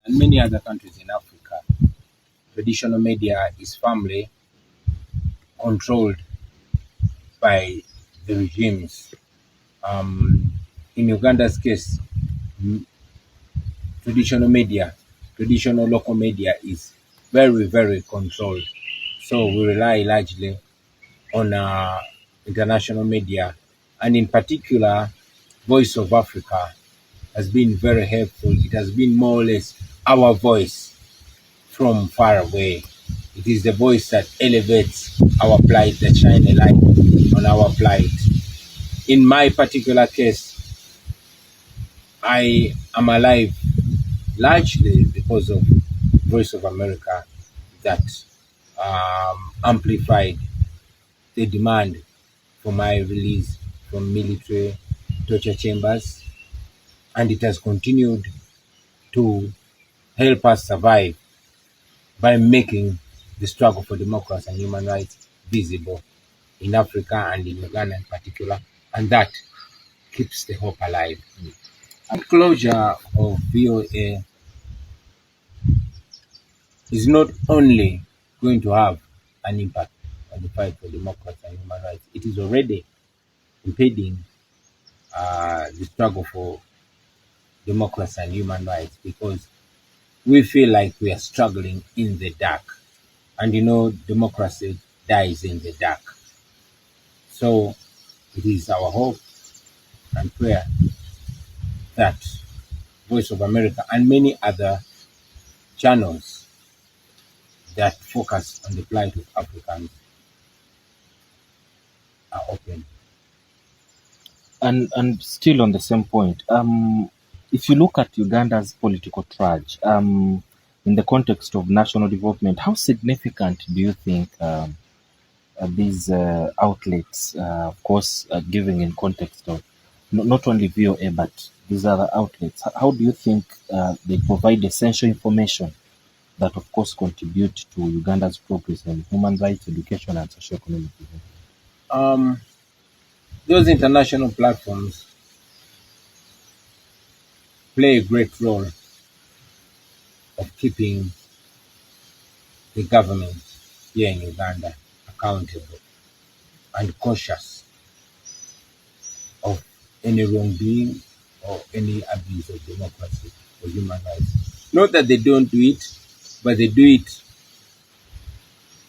and many other countries in Africa, traditional media is firmly controlled by the regimes. In Uganda's case, traditional media, traditional local media is very, very controlled. So we rely largely on international media, and in particular, Voice of Africa has been very helpful. It has been more or less our voice from far away. It is the voice that elevates our plight, that shines a light on our plight. In my particular case, I am alive largely because of Voice of America that amplified the demand for my release from military torture chambers, and it has continued to help us survive by making the struggle for democracy and human rights visible in Africa and in Uganda in particular, and that keeps the hope alive. The closure of VOA is not only going to have an impact on the fight for democracy and human rights, it is already impeding the struggle for democracy and human rights, because we feel like we are struggling in the dark. And democracy dies in the dark. So it is our hope and prayer that Voice of America and many other channels that focus on the plight of Africans are open. And still on the same point, if you look at Uganda's political trudge, in the context of national development, how significant do you think these outlets, of course, giving in context of not only VOA but these other outlets, how do you think they provide essential information that, of course, contribute to Uganda's progress in human rights, education, and socio-economic development? Those international platforms play a great role of keeping the government here in Uganda accountable and cautious of any wrongdoing or any abuse of democracy or human rights. Not that they don't do it, but they do it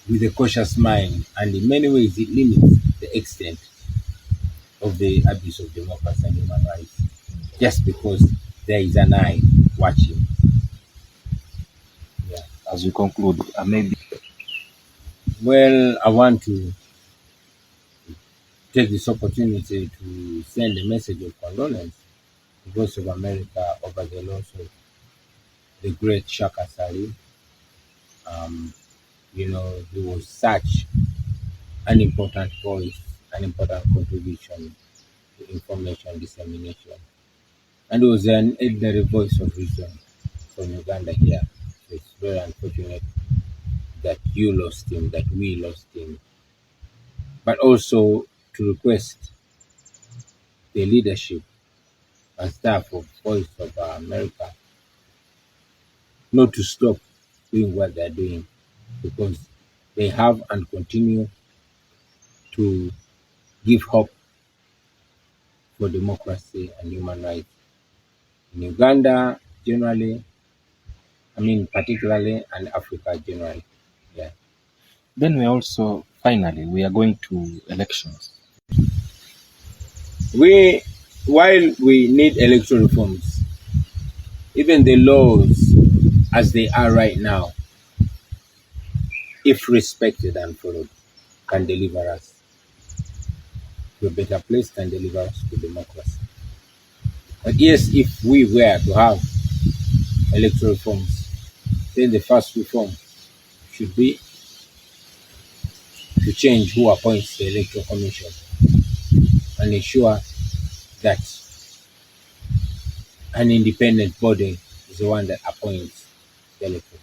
with a cautious mind, and in many ways it limits the extent of the abuse of democracy and human rights, just because there is an eye watching. Yeah. As we conclude, maybe. Well, I want to take this opportunity to send a message of condolence to Voice of America over the loss of the great Shaka Sali. He was such an important voice, an important contribution to information dissemination. And it was an ordinary voice of reason from Uganda here. So it's very unfortunate that you lost him, that we lost him. But also to request the leadership and staff of Voice of America not to stop doing what they're doing, because they have and continue to give hope for democracy and human rights in Uganda generally, particularly, and Africa generally. Yeah. Then we are going to elections. While we need electoral reforms, even the laws as they are right now, if respected and followed, can deliver us to a better place, can deliver us to democracy. But yes, if we were to have electoral reforms, then the first reform should be to change who appoints the Electoral Commission and ensure that an independent body is the one that appoints the Electoral